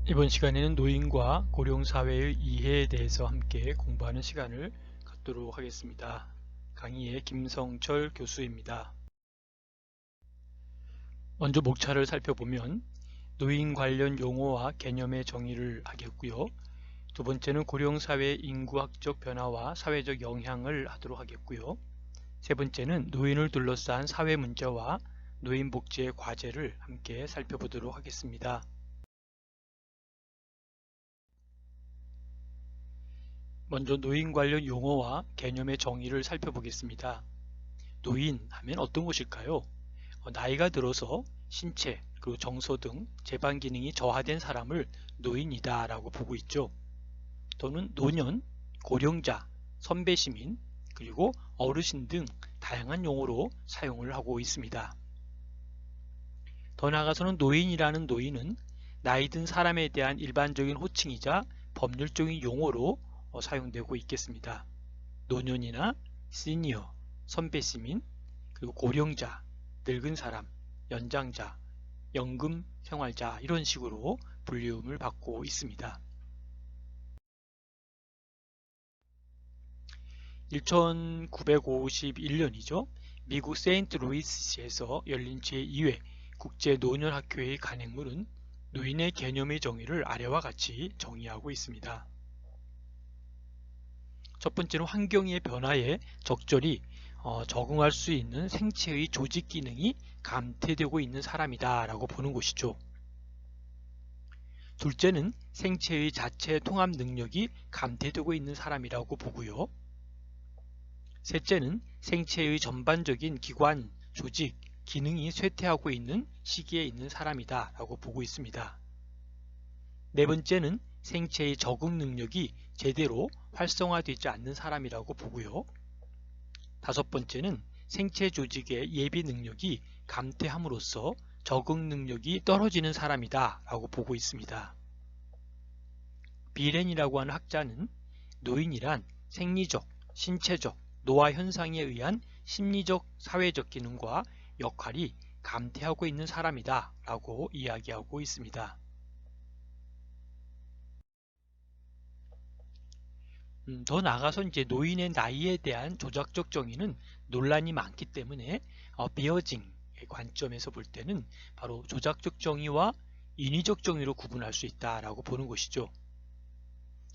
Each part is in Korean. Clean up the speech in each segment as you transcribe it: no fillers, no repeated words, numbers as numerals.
이번 시간에는 노인과 고령사회의 이해에 대해서 함께 공부하는 시간을 갖도록 하겠습니다. 강의의 김성철 교수입니다. 먼저 목차를 살펴보면 노인 관련 용어와 개념의 정의를 하겠고요. 두 번째는 고령사회의 인구학적 변화와 사회적 영향을 하도록 하겠고요. 세 번째는 노인을 둘러싼 사회 문제와 노인 복지의 과제를 함께 살펴보도록 하겠습니다. 먼저 노인 관련 용어와 개념의 정의를 살펴보겠습니다. 노인 하면 어떤 것일까요? 나이가 들어서 신체, 그리고 정서 등 재반 기능이 저하된 사람을 노인이다 라고 보고 있죠. 또는 노년, 고령자, 선배 시민, 그리고 어르신 등 다양한 용어로 사용을 하고 있습니다. 더 나아가서는 노인이라는 노인은 나이 든 사람에 대한 일반적인 호칭이자 법률적인 용어로 사용되고 있겠습니다. 노년이나 시니어, 선배 시민, 그리고 고령자, 늙은 사람, 연장자, 연금 생활자 이런 식으로 불리움을 받고 있습니다. 1951년이죠. 미국 세인트루이스시에서 열린 제2회 국제노년학회의 간행물은 노인의 개념의 정의를 아래와 같이 정의하고 있습니다. 첫 번째는 환경의 변화에 적절히 적응할 수 있는 생체의 조직 기능이 감퇴되고 있는 사람이다 라고 보는 것이죠. 둘째는 생체의 자체 통합 능력이 감퇴되고 있는 사람이라고 보고요. 셋째는 생체의 전반적인 기관, 조직, 기능이 쇠퇴하고 있는 시기에 있는 사람이다 라고 보고 있습니다. 네 번째는 생체의 적응 능력이 제대로 활성화되지 않는 사람이라고 보고요. 다섯 번째는 생체 조직의 예비 능력이 감퇴함으로써 적응 능력이 떨어지는 사람이다 라고 보고 있습니다. 비렌이라고 하는 학자는 노인이란 생리적, 신체적, 노화 현상에 의한 심리적, 사회적 기능과 역할이 감퇴하고 있는 사람이다 라고 이야기하고 있습니다. 더 나아가서 이제 노인의 나이에 대한 조작적 정의는 논란이 많기 때문에 비어징의 관점에서 볼 때는 바로 조작적 정의와 인위적 정의로 구분할 수 있다라고 보는 것이죠.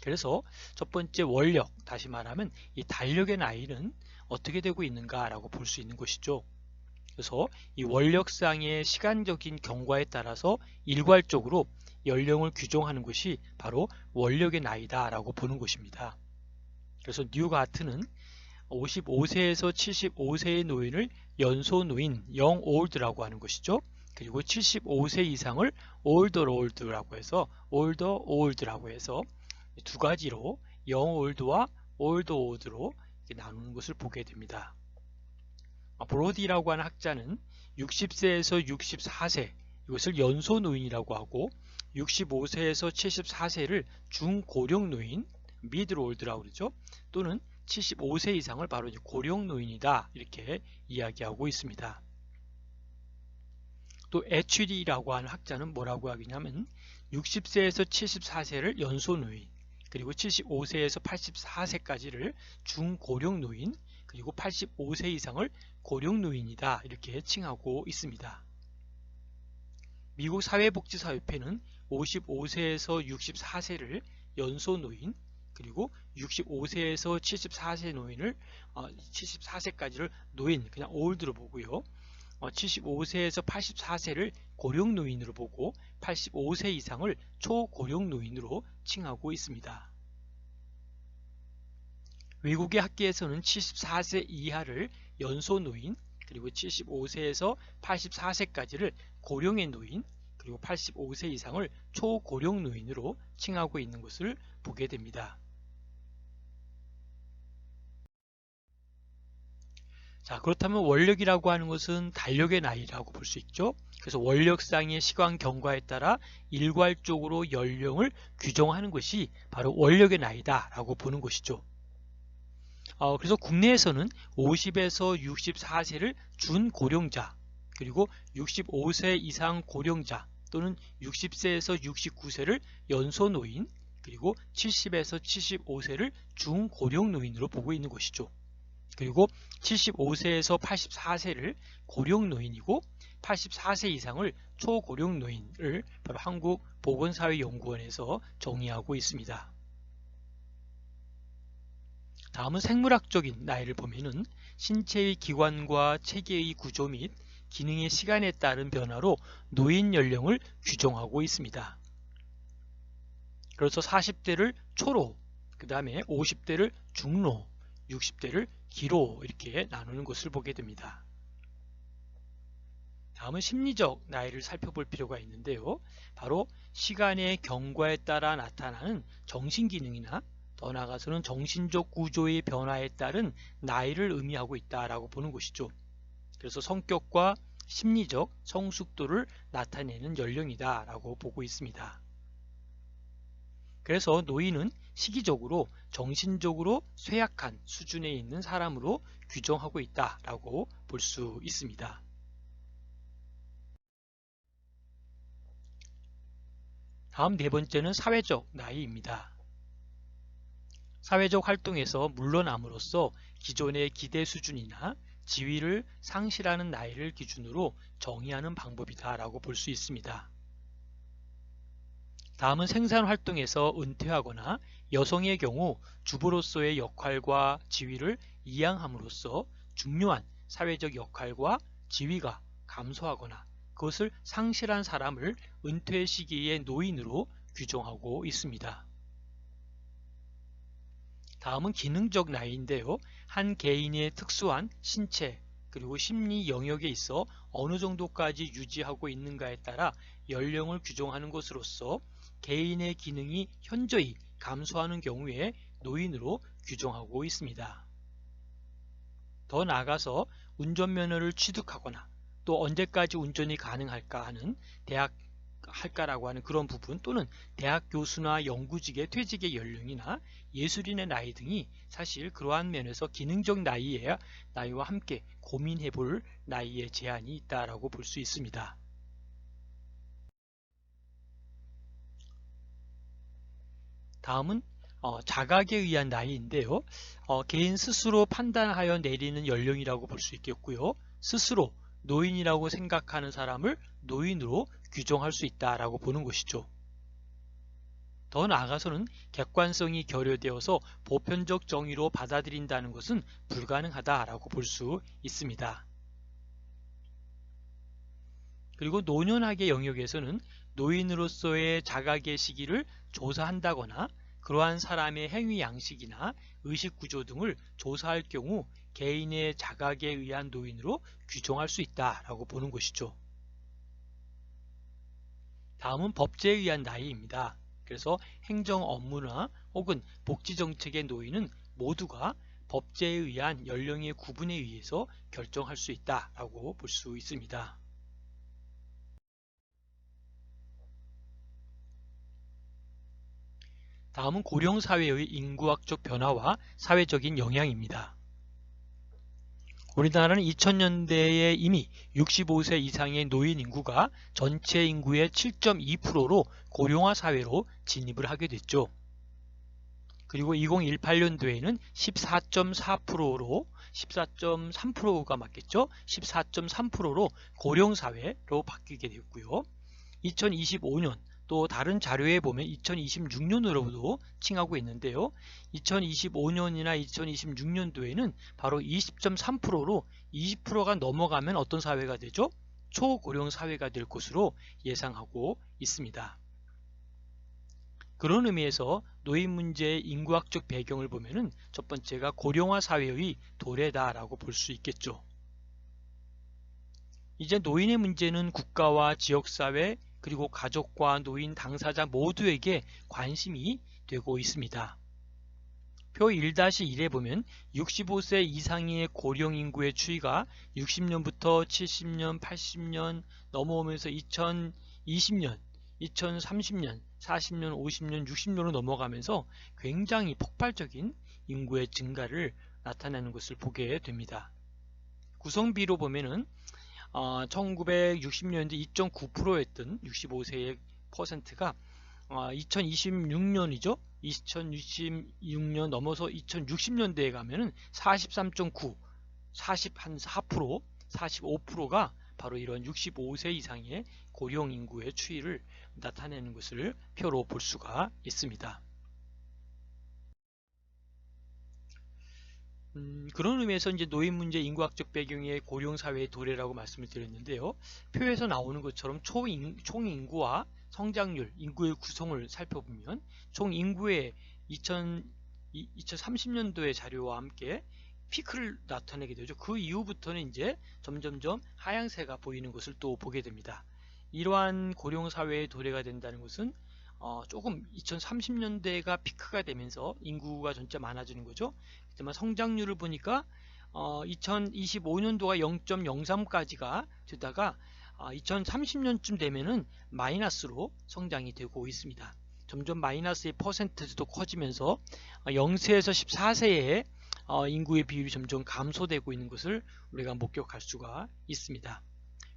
그래서 첫 번째 원력, 다시 말하면 이 달력의 나이는 어떻게 되고 있는가라고 볼 수 있는 것이죠. 그래서 이 원력상의 시간적인 경과에 따라서 일괄적으로 연령을 규정하는 것이 바로 원력의 나이다라고 보는 것입니다. 그래서 뉴가트는 55세에서 75세의 노인을 연소노인, young old라고 하는 것이죠. 그리고 75세 이상을 older old라고 해서 older old라고 해서 두 가지로 young old와 old old로 나누는 것을 보게 됩니다. 브로디라고 하는 학자는 60세에서 64세 이것을 연소노인이라고 하고 65세에서 74세를 중고령노인 미들 올드라고 그러죠. 또는 75세 이상을 바로 고령노인이다 이렇게 이야기하고 있습니다. 또 에츄리라고 하는 학자는 뭐라고 하냐면 60세에서 74세를 연소노인, 그리고 75세에서 84세까지를 중고령노인, 그리고 85세 이상을 고령노인이다 이렇게 칭하고 있습니다. 미국 사회복지사협회는 55세에서 64세를 연소노인, 그리고 65세에서 74세 노인을 74세까지를 노인 그냥 올드로 보고요. 75세에서 84세를 고령노인으로 보고 85세 이상을 초고령노인으로 칭하고 있습니다. 외국의 학계에서는 74세 이하를 연소노인, 그리고 75세에서 84세까지를 고령의 노인, 그리고 85세 이상을 초고령노인으로 칭하고 있는 것을 보게 됩니다. 자, 그렇다면 원력이라고 하는 것은 달력의 나이라고 볼 수 있죠. 그래서 원력상의 시간 경과에 따라 일괄적으로 연령을 규정하는 것이 바로 원력의 나이다 라고 보는 것이죠. 그래서 국내에서는 50에서 64세를 준고령자, 그리고 65세 이상 고령자, 또는 60세에서 69세를 연소노인, 그리고 70에서 75세를 중고령노인으로 보고 있는 것이죠. 그리고 75세에서 84세를 고령노인이고 84세 이상을 초고령노인을 바로 한국보건사회연구원에서 정의하고 있습니다. 다음은 생물학적인 나이를 보면은 신체의 기관과 체계의 구조 및 기능의 시간에 따른 변화로 노인 연령을 규정하고 있습니다. 그래서 40대를 초로, 그 다음에 50대를 중로, 60대를 기로 이렇게 나누는 것을 보게 됩니다. 다음은 심리적 나이를 살펴볼 필요가 있는데요. 바로 시간의 경과에 따라 나타나는 정신기능이나 더 나아가서는 정신적 구조의 변화에 따른 나이를 의미하고 있다라고 보는 것이죠. 그래서 성격과 심리적 성숙도를 나타내는 연령이다라고 보고 있습니다. 그래서 노인은 시기적으로 정신적으로 쇠약한 수준에 있는 사람으로 규정하고 있다라고 볼 수 있습니다. 다음 네 번째는 사회적 나이입니다. 사회적 활동에서 물러남으로써 기존의 기대 수준이나 지위를 상실하는 나이를 기준으로 정의하는 방법이다라고 볼 수 있습니다. 다음은 생산활동에서 은퇴하거나 여성의 경우 주부로서의 역할과 지위를 이양함으로써 중요한 사회적 역할과 지위가 감소하거나 그것을 상실한 사람을 은퇴 시기의 노인으로 규정하고 있습니다. 다음은 기능적 나이인데요. 한 개인의 특수한 신체 그리고 심리 영역에 있어 어느 정도까지 유지하고 있는가에 따라 연령을 규정하는 것으로서 개인의 기능이 현저히 감소하는 경우에 노인으로 규정하고 있습니다. 더 나아가서 운전면허를 취득하거나 또 언제까지 운전이 가능할까 하는 할까라고 하는 그런 부분 또는 대학 교수나 연구직의 퇴직의 연령이나 예술인의 나이 등이 사실 그러한 면에서 기능적 나이와 함께 고민해 볼 나이의 제한이 있다라고 볼 수 있습니다. 다음은 자각에 의한 나이인데요. 개인 스스로 판단하여 내리는 연령이라고 볼 수 있겠고요. 스스로 노인이라고 생각하는 사람을 노인으로 규정할 수 있다라고 보는 것이죠. 더 나아가서는 객관성이 결여되어서 보편적 정의로 받아들인다는 것은 불가능하다라고 볼 수 있습니다. 그리고 노년학의 영역에서는 노인으로서의 자각의 시기를 조사한다거나 그러한 사람의 행위 양식이나 의식 구조 등을 조사할 경우 개인의 자각에 의한 노인으로 규정할 수 있다라고 보는 것이죠. 다음은 법제에 의한 나이입니다. 그래서 행정 업무나 혹은 복지 정책의 노인은 모두가 법제에 의한 연령의 구분에 의해서 결정할 수 있다라고 볼 수 있습니다. 다음은 고령사회의 인구학적 변화와 사회적인 영향입니다. 우리나라는 2000년대에 이미 65세 이상의 노인 인구가 전체 인구의 7.2%로 고령화 사회로 진입을 하게 됐죠. 그리고 2018년도에는 14.4%로 14.3%가 맞겠죠? 14.3%로 고령사회로 바뀌게 됐고요. 2025년 또 다른 자료에 보면 2026년으로도 칭하고 있는데요. 2025년이나 2026년도에는 바로 20.3%로 20%가 넘어가면 어떤 사회가 되죠? 초고령 사회가 될 것으로 예상하고 있습니다. 그런 의미에서 노인 문제의 인구학적 배경을 보면은 첫 번째가 고령화 사회의 도래다라고 볼 수 있겠죠. 이제 노인의 문제는 국가와 지역사회 그리고 가족과 노인 당사자 모두에게 관심이 되고 있습니다. 표 1-1에 보면 65세 이상의 고령 인구의 추이가 60년부터 70년, 80년 넘어오면서 2020년, 2030년, 40년, 50년, 60년으로 넘어가면서 굉장히 폭발적인 인구의 증가를 나타내는 것을 보게 됩니다. 구성비로 보면은 1960년대 2.9%였던 65세의 퍼센트가 2026년이죠. 2026년 넘어서 2060년대에 가면은 43.9, 44%, 45%가 바로 이런 65세 이상의 고령 인구의 추이를 나타내는 것을 표로 볼 수가 있습니다. 그런 의미에서 이제 노인 문제 인구학적 배경의 고령 사회의 도래라고 말씀을 드렸는데요. 표에서 나오는 것처럼 총인구와 성장률, 인구의 구성을 살펴보면 총 인구의 2030년도의 자료와 함께 피크를 나타내게 되죠. 그 이후부터는 이제 점점점 하향세가 보이는 것을 또 보게 됩니다. 이러한 고령 사회의 도래가 된다는 것은 조금 2030년대가 피크가 되면서 인구가 점점 많아지는 거죠. 하지만 성장률을 보니까 2025년도가 0.03까지가 되다가 2030년쯤 되면은 마이너스로 성장이 되고 있습니다. 점점 마이너스의 퍼센트도 커지면서 0세에서 14세의 인구의 비율이 점점 감소되고 있는 것을 우리가 목격할 수가 있습니다.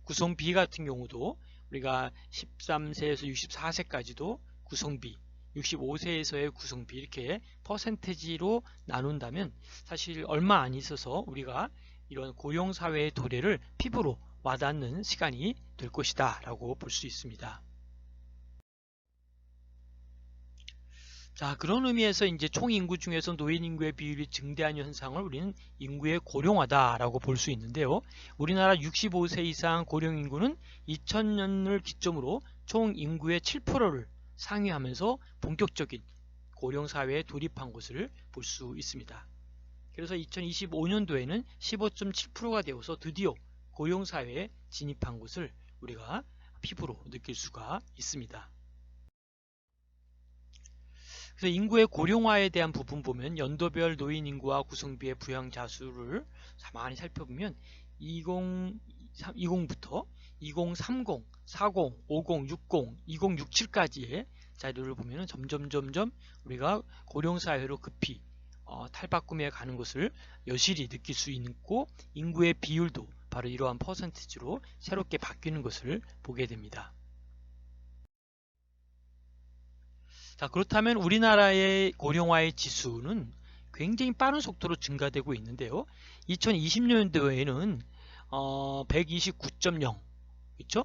구성비 같은 경우도 우리가 13세에서 64세까지도 구성비, 65세에서의 구성비 이렇게 퍼센테지로 나눈다면 사실 얼마 안 있어서 우리가 이런 고령사회의 도래를 피부로 와닿는 시간이 될 것이다 라고 볼 수 있습니다. 자, 그런 의미에서 이제 총 인구 중에서 노인 인구의 비율이 증대하는 현상을 우리는 인구의 고령화다라고 볼 수 있는데요. 우리나라 65세 이상 고령 인구는 2000년을 기점으로 총 인구의 7%를 상회하면서 본격적인 고령 사회에 돌입한 것을 볼 수 있습니다. 그래서 2025년도에는 15.7%가 되어서 드디어 고령 사회에 진입한 것을 우리가 피부로 느낄 수가 있습니다. 그래서 인구의 고령화에 대한 부분 보면 연도별 노인 인구와 구성비의 부양자 수를 많이 살펴보면 20부터 2030, 40, 50, 60, 2067까지의 자료를 보면 점점 우리가 고령사회로 급히 탈바꿈해 가는 것을 여실히 느낄 수 있고 인구의 비율도 바로 이러한 퍼센티지로 새롭게 바뀌는 것을 보게 됩니다. 자, 그렇다면 우리나라의 고령화의 지수는 굉장히 빠른 속도로 증가되고 있는데요. 2020년도에는 129.0 그렇죠?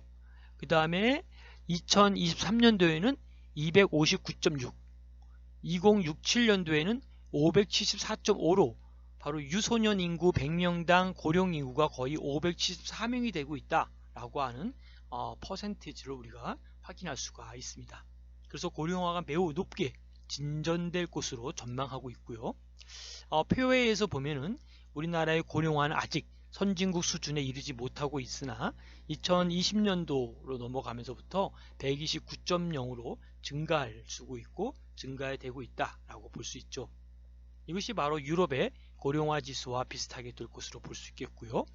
그 다음에 2023년도에는 259.6 2067년도에는 574.5로 바로 유소년 인구 100명당 고령 인구가 거의 574명이 되고 있다라고 하는 퍼센티지를 우리가 확인할 수가 있습니다. 그래서 고령화가 매우 높게 진전될 것으로 전망하고 있고요. 표에서 보면은 우리나라의 고령화는 아직 선진국 수준에 이르지 못하고 있으나 2020년도로 넘어가면서부터 129.0으로 증가할 수고 있고 증가되고 있다라고 볼 수 있죠. 이것이 바로 유럽의 고령화 지수와 비슷하게 될 것으로 볼 수 있겠고요.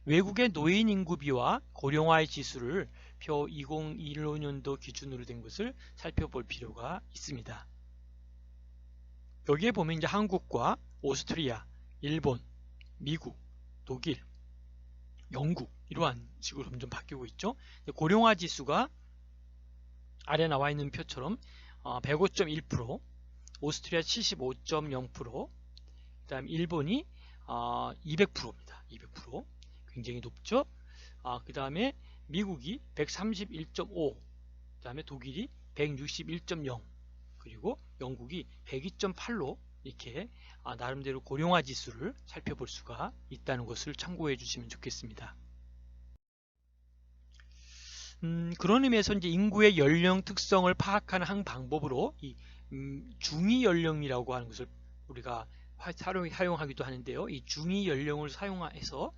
외국의 노인 인구비와 고령화의 지수를 표 2015년도 기준으로 된 것을 살펴볼 필요가 있습니다. 여기에 보면 이제 한국과 오스트리아, 일본, 미국, 독일, 영국 이러한 식으로 점점 바뀌고 있죠. 고령화 지수가 아래 나와 있는 표처럼 105.1%, 오스트리아 75.0%, 그 다음 일본이 200%입니다. 200%. 굉장히 높죠. 그 다음에 미국이 131.5, 그 다음에 독일이 161.0, 그리고 영국이 102.8로 이렇게 나름대로 고령화 지수를 살펴볼 수가 있다는 것을 참고해 주시면 좋겠습니다. 그런 의미에서 이제 인구의 연령 특성을 파악하는 한 방법으로 이 중위 연령이라고 하는 것을 우리가 사용하기도 하는데요. 이 중위 연령을 사용해서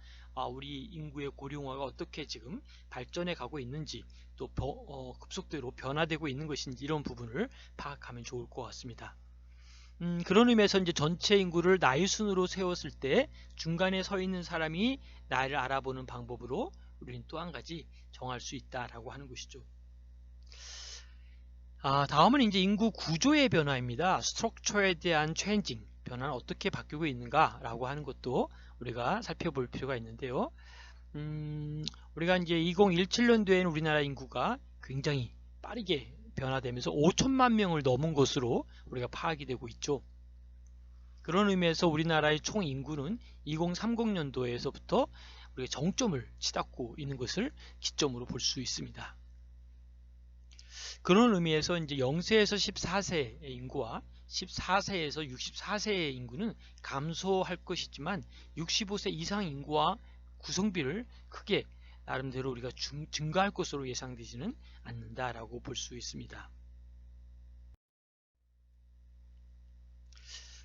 우리 인구의 고령화가 어떻게 지금 발전해 가고 있는지 또 급속도로 변화되고 있는 것인지 이런 부분을 파악하면 좋을 것 같습니다. 그런 의미에서 이제 전체 인구를 나이 순으로 세웠을 때 중간에 서 있는 사람이 나이를 알아보는 방법으로 우리는 또 한 가지 정할 수 있다라고 하는 것이죠. 다음은 이제 인구 구조의 변화입니다. 스트럭처에 대한 체인징, 변화는 어떻게 바뀌고 있는가라고 하는 것도 우리가 살펴볼 필요가 있는데요. 우리가 이제 2017년도에는 우리나라 인구가 굉장히 빠르게 변화되면서 5천만 명을 넘은 것으로 우리가 파악이 되고 있죠. 그런 의미에서 우리나라의 총 인구는 2030년도에서부터 우리가 정점을 치닫고 있는 것을 기점으로 볼 수 있습니다. 그런 의미에서 이제 0세에서 14세의 인구와 14세에서 64세의 인구는 감소할 것이지만 65세 이상 인구와 구성비를 크게 나름대로 우리가 증가할 것으로 예상되지는 않는다라고 볼 수 있습니다.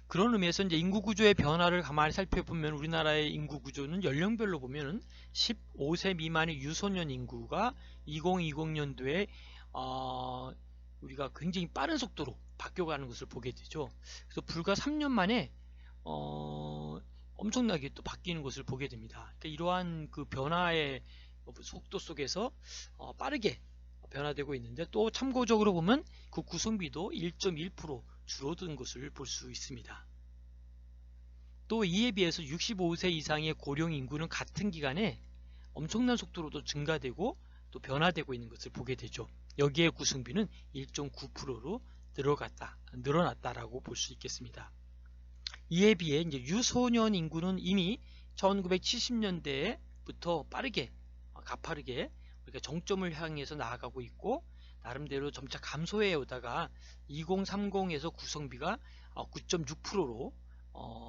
그런 의미에서 이제 인구 구조의 변화를 가만히 살펴보면 우리나라의 인구 구조는 연령별로 보면은 15세 미만의 유소년 인구가 2020년도에 우리가 굉장히 빠른 속도로 바뀌어가는 것을 보게 되죠. 그래서 불과 3년 만에 엄청나게 또 바뀌는 것을 보게 됩니다. 그러니까 이러한 그 변화의 속도 속에서 빠르게 변화되고 있는데, 또 참고적으로 보면 그 구성비도 1.1% 줄어든 것을 볼 수 있습니다. 또 이에 비해서 65세 이상의 고령 인구는 같은 기간에 엄청난 속도로도 증가되고 또 변화되고 있는 것을 보게 되죠. 여기에 구성비는 1.9%로 늘어났다라고 볼 수 있겠습니다. 이에 비해 이제 유소년 인구는 이미 1970년대부터 가파르게 우리가 정점을 향해서 나아가고 있고, 나름대로 점차 감소해 오다가 2030에서 구성비가 9.6%로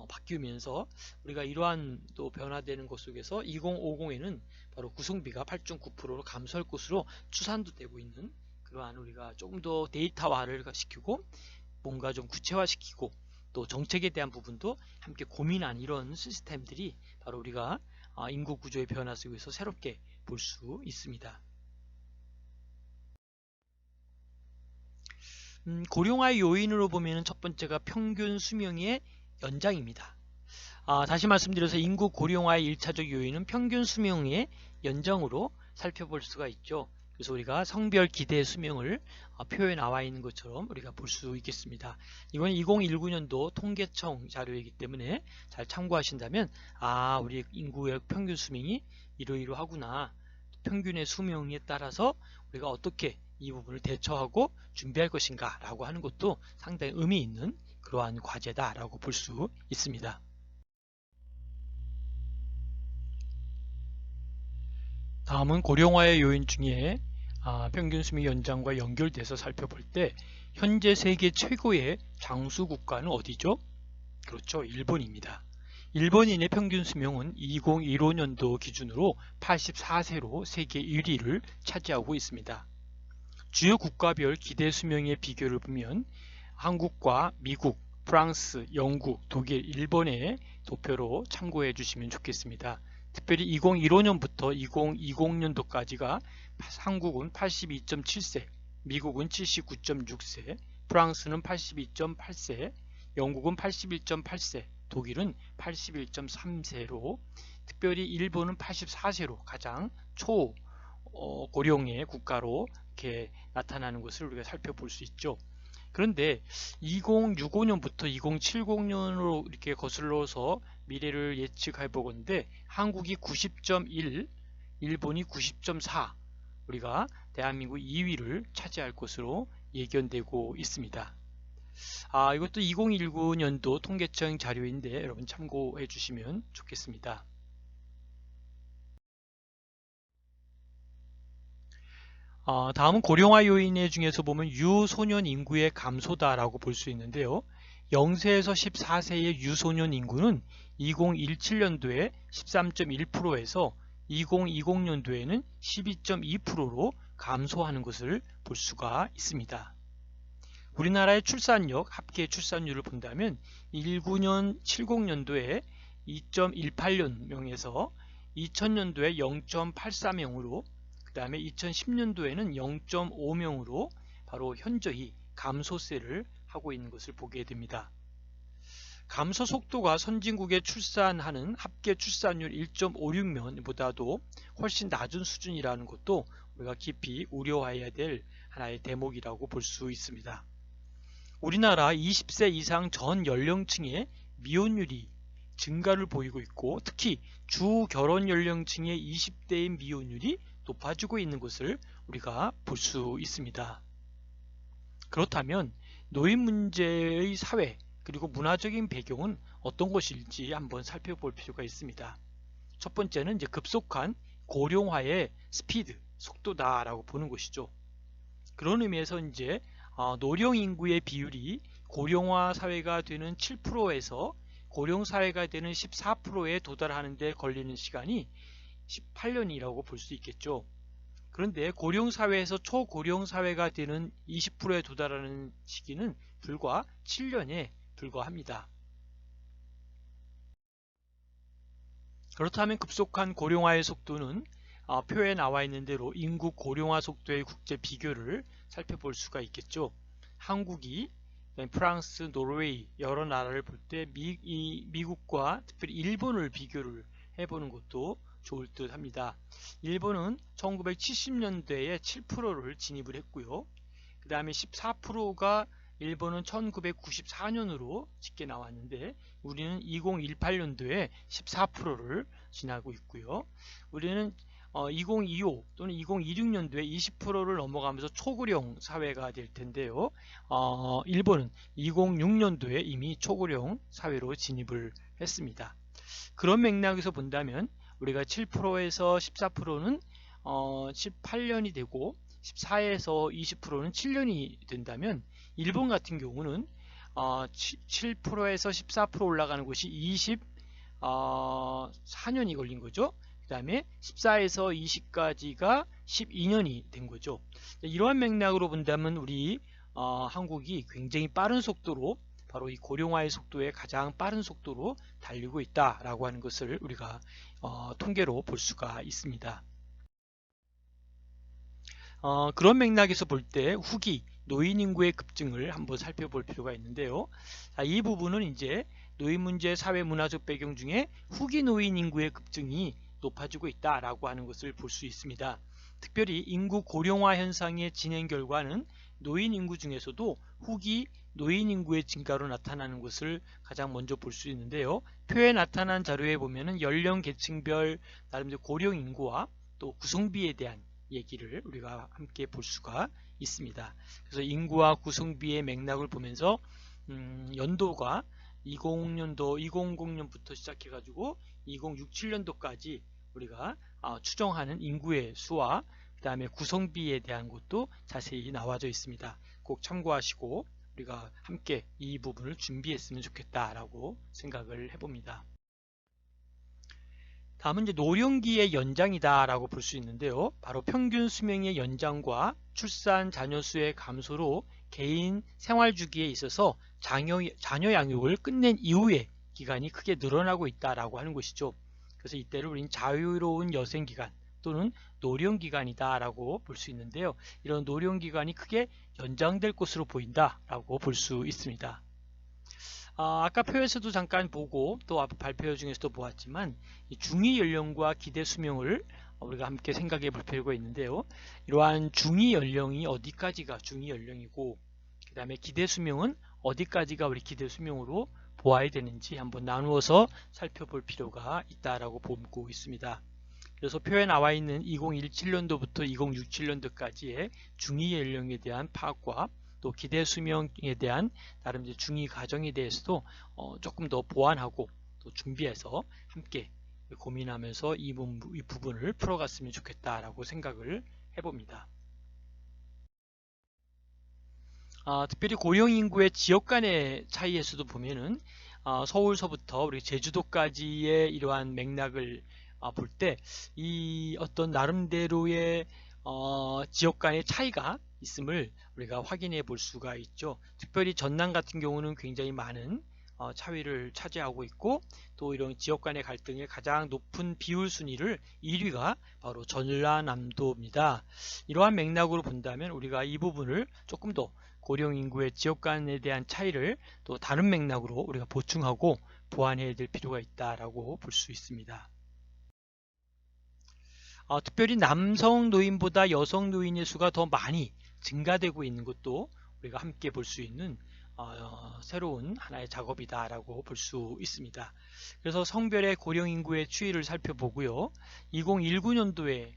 바뀌면서 우리가 이러한 또 변화되는 것 속에서 2050에는 바로 구성비가 8.9%로 감소할 것으로 추산도 되고 있는, 그러한 우리가 조금 더 데이터화를 시키고 뭔가 좀 구체화시키고 또 정책에 대한 부분도 함께 고민한 이런 시스템들이 바로 우리가 인구 구조의 변화 속에서 새롭게 볼 수 있습니다. 고령화의 요인으로 보면 첫 번째가 평균 수명의 연장입니다. 다시 말씀드려서 인구 고령화의 1차적 요인은 평균 수명의 연장으로 살펴볼 수가 있죠. 그래서 우리가 성별 기대 수명을 표에 나와 있는 것처럼 우리가 볼 수 있겠습니다. 이건 2019년도 통계청 자료이기 때문에 잘 참고하신다면 우리 인구의 평균 수명이 이러이러하구나, 평균의 수명에 따라서 우리가 어떻게 이 부분을 대처하고 준비할 것인가 라고 하는 것도 상당히 의미 있는 그러한 과제다 라고 볼 수 있습니다. 다음은 고령화의 요인 중에 평균 수명 연장과 연결돼서 살펴볼 때 현재 세계 최고의 장수 국가는 어디죠? 그렇죠, 일본입니다. 일본인의 평균 수명은 2015년도 기준으로 84세로 세계 1위를 차지하고 있습니다. 주요 국가별 기대 수명의 비교를 보면 한국과 미국, 프랑스, 영국, 독일, 일본의 도표로 참고해 주시면 좋겠습니다. 특별히 2015년부터 2020년도까지가 한국은 82.7세, 미국은 79.6세, 프랑스는 82.8세, 영국은 81.8세, 독일은 81.3세로 특별히 일본은 84세로 가장 초고령의 국가로 이렇게 나타나는 것을 우리가 살펴볼 수 있죠. 그런데 2065년부터 2070년으로 이렇게 거슬러서 미래를 예측해 보건데 한국이 90.1, 일본이 90.4, 우리가 대한민국 2위를 차지할 것으로 예견되고 있습니다. 이것도 2019년도 통계청 자료인데 여러분 참고해 주시면 좋겠습니다. 다음은 고령화 요인 중에서 보면 유소년 인구의 감소다라고 볼 수 있는데요. 0세에서 14세의 유소년 인구는 2017년도에 13.1%에서 2020년도에는 12.2%로 감소하는 것을 볼 수가 있습니다. 우리나라의 출산력, 합계 출산율을 본다면 19년 70년도에 2.18명에서 2000년도에 0.84명으로 그 다음에 2010년도에는 0.5명으로 바로 현저히 감소세를 하고 있는 것을 보게 됩니다. 감소 속도가 선진국의 출산하는 합계 출산율 1.56명보다도 훨씬 낮은 수준이라는 것도 우리가 깊이 우려해야 될 하나의 대목이라고 볼 수 있습니다. 우리나라 20세 이상 전 연령층의 미혼율이 증가를 보이고 있고, 특히 주 결혼 연령층의 20대의 미혼율이 높아지고 있는 것을 우리가 볼 수 있습니다. 그렇다면 노인 문제의 사회 그리고 문화적인 배경은 어떤 것일지 한번 살펴볼 필요가 있습니다. 첫 번째는 이제 급속한 고령화의 스피드, 속도다라고 보는 것이죠. 그런 의미에서 이제 노령 인구의 비율이 고령화 사회가 되는 7%에서 고령 사회가 되는 14%에 도달하는 데 걸리는 시간이 18년이라고 볼 수 있겠죠. 그런데 고령 사회에서 초고령 사회가 되는 20%에 도달하는 시기는 불과 7년에 불과합니다. 그렇다면 급속한 고령화의 속도는 표에 나와 있는 대로 인구 고령화 속도의 국제 비교를 살펴볼 수가 있겠죠. 한국이 프랑스, 노르웨이 여러 나라를 볼 때 미국과 특별히 일본을 비교를 해보는 것도 좋을 듯 합니다. 일본은 1970년대에 7%를 진입을 했고요. 그 다음에 14%가 일본은 1994년으로 집계 나왔는데 우리는 2018년도에 14%를 지나고 있고요. 우리는 2025 또는 2026년도에 20%를 넘어가면서 초고령 사회가 될 텐데요. 일본은 2006년도에 이미 초고령 사회로 진입을 했습니다. 그런 맥락에서 본다면 우리가 7%에서 14%는 18년이 되고 14에서 20%는 7년이 된다면 일본 같은 경우는 7%에서 14% 올라가는 것이 24년이 걸린 거죠. 그 다음에 14에서 20까지가 12년이 된 거죠. 이러한 맥락으로 본다면 우리 한국이 굉장히 빠른 속도로 바로 이 고령화의 속도에 가장 빠른 속도로 달리고 있다라고 하는 것을 우리가 통계로 볼 수가 있습니다. 그런 맥락에서 볼 때 후기 노인 인구의 급증을 한번 살펴볼 필요가 있는데요. 자, 이 부분은 이제 노인 문제 사회 문화적 배경 중에 후기 노인 인구의 급증이 높아지고 있다라고 하는 것을 볼 수 있습니다. 특별히 인구 고령화 현상의 진행 결과는 노인 인구 중에서도 후기 노인 인구의 증가로 나타나는 것을 가장 먼저 볼 수 있는데요. 표에 나타난 자료에 보면은 연령 계층별 나름대로 고령 인구와 또 구성비에 대한 얘기를 우리가 함께 볼 수가 있습니다. 그래서 인구와 구성비의 맥락을 보면서 연도가 2000년부터 시작해 가지고 2067년도까지 우리가 추정하는 인구의 수와 그 다음에 구성비에 대한 것도 자세히 나와져 있습니다. 꼭 참고하시고 우리가 함께 이 부분을 준비했으면 좋겠다라고 생각을 해봅니다. 다음은 이제 노령기의 연장이다라고 볼 수 있는데요. 바로 평균 수명의 연장과 출산 자녀 수의 감소로 개인 생활 주기에 있어서 자녀 양육을 끝낸 이후의 기간이 크게 늘어나고 있다라고 하는 것이죠. 그래서 이때를 우리는 자유로운 여생 기간 또는 노령 기간이다라고 볼 수 있는데요. 이런 노령 기간이 크게 연장될 것으로 보인다라고 볼 수 있습니다. 아까 표에서도 잠깐 보고 또 발표 중에서도 보았지만 중위 연령과 기대 수명을 우리가 함께 생각해 볼 필요가 있는데요. 이러한 중위 연령이 어디까지가 중위 연령이고 그 다음에 기대 수명은 어디까지가 우리 기대 수명으로 보아야 되는지 한번 나누어서 살펴볼 필요가 있다라고 보고 있습니다. 그래서 표에 나와 있는 2017년도부터 2067년도까지의 중위 연령에 대한 파악과 또 기대 수명에 대한 나름 이제 중위 과정에 대해서도 조금 더 보완하고 또 준비해서 함께 고민하면서 이 부분을 풀어갔으면 좋겠다라고 생각을 해봅니다. 특별히 고령 인구의 지역 간의 차이에서도 보면은 서울서부터 우리 제주도까지의 이러한 맥락을 볼 때 이 어떤 나름대로의 지역 간의 차이가 있음을 우리가 확인해 볼 수가 있죠. 특별히 전남 같은 경우는 굉장히 많은 차이를 차지하고 있고 또 이런 지역 간의 갈등의 가장 높은 비율 순위를 1위가 바로 전라남도입니다. 이러한 맥락으로 본다면 우리가 이 부분을 조금 더 고령 인구의 지역 간에 대한 차이를 또 다른 맥락으로 우리가 보충하고 보완해야 될 필요가 있다라고 볼 수 있습니다. 특별히 남성 노인보다 여성 노인의 수가 더 많이 증가되고 있는 것도 우리가 함께 볼 수 있는 새로운 하나의 작업이다라고 볼 수 있습니다. 그래서 성별의 고령 인구의 추이를 살펴보고요. 2019년도에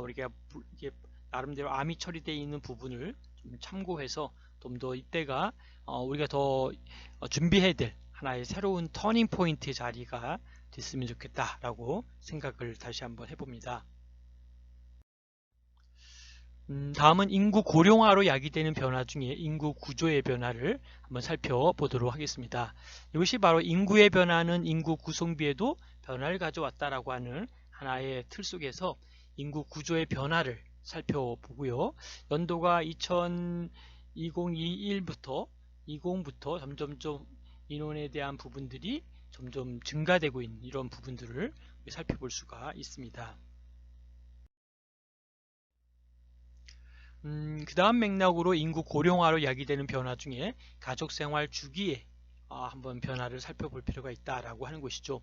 우리가 이게 나름대로 암이 처리되어 있는 부분을 좀 참고해서 좀 더 이때가 우리가 더 준비해야 될 하나의 새로운 터닝 포인트의 자리가 됐으면 좋겠다라고 생각을 다시 한번 해봅니다. 다음은 인구 고령화로 야기되는 변화 중에 인구 구조의 변화를 한번 살펴보도록 하겠습니다. 이것이 바로 인구의 변화는 인구 구성비에도 변화를 가져왔다라고 하는 하나의 틀 속에서 인구 구조의 변화를 살펴보고요. 연도가 2021부터 20부터 점점점 인원에 대한 부분들이 점점 증가되고 있는 이런 부분들을 살펴볼 수가 있습니다. 그 다음 맥락으로 인구 고령화로 야기되는 변화 중에 가족생활 주기에 한번 변화를 살펴볼 필요가 있다라고 하는 것이죠.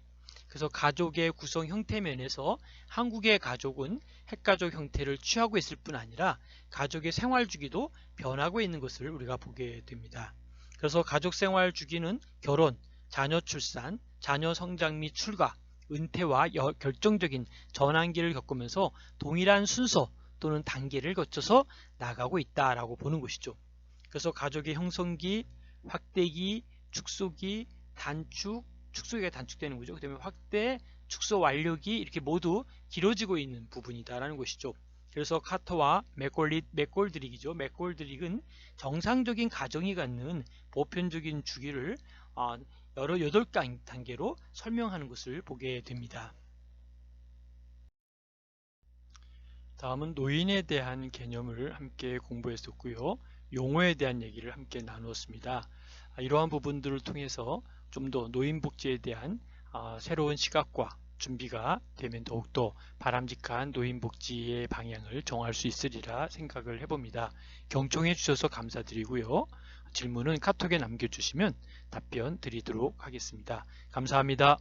그래서 가족의 구성 형태 면에서 한국의 가족은 핵가족 형태를 취하고 있을 뿐 아니라 가족의 생활 주기도 변하고 있는 것을 우리가 보게 됩니다. 그래서 가족생활 주기는 결혼, 자녀 출산, 자녀 성장 및 출가, 은퇴와 결정적인 전환기를 겪으면서 동일한 순서 또는 단계를 거쳐서 나가고 있다라고 보는 것이죠. 그래서 가족의 형성기, 확대기, 축소기, 단축, 축소기가 단축되는 거죠. 그 다음에 확대, 축소 완료기 이렇게 모두 길어지고 있는 부분이다라는 것이죠. 그래서 카터와 맥골드릭이죠. 맥골드릭은 정상적인 가정이 갖는 보편적인 주기를 여러 8단계로 설명하는 것을 보게 됩니다. 다음은 노인에 대한 개념을 함께 공부했었고요. 용어에 대한 얘기를 함께 나누었습니다. 이러한 부분들을 통해서 좀 더 노인복지에 대한 새로운 시각과 준비가 되면 더욱더 바람직한 노인복지의 방향을 정할 수 있으리라 생각을 해봅니다. 경청해 주셔서 감사드리고요. 질문은 카톡에 남겨주시면 답변 드리도록 하겠습니다. 감사합니다.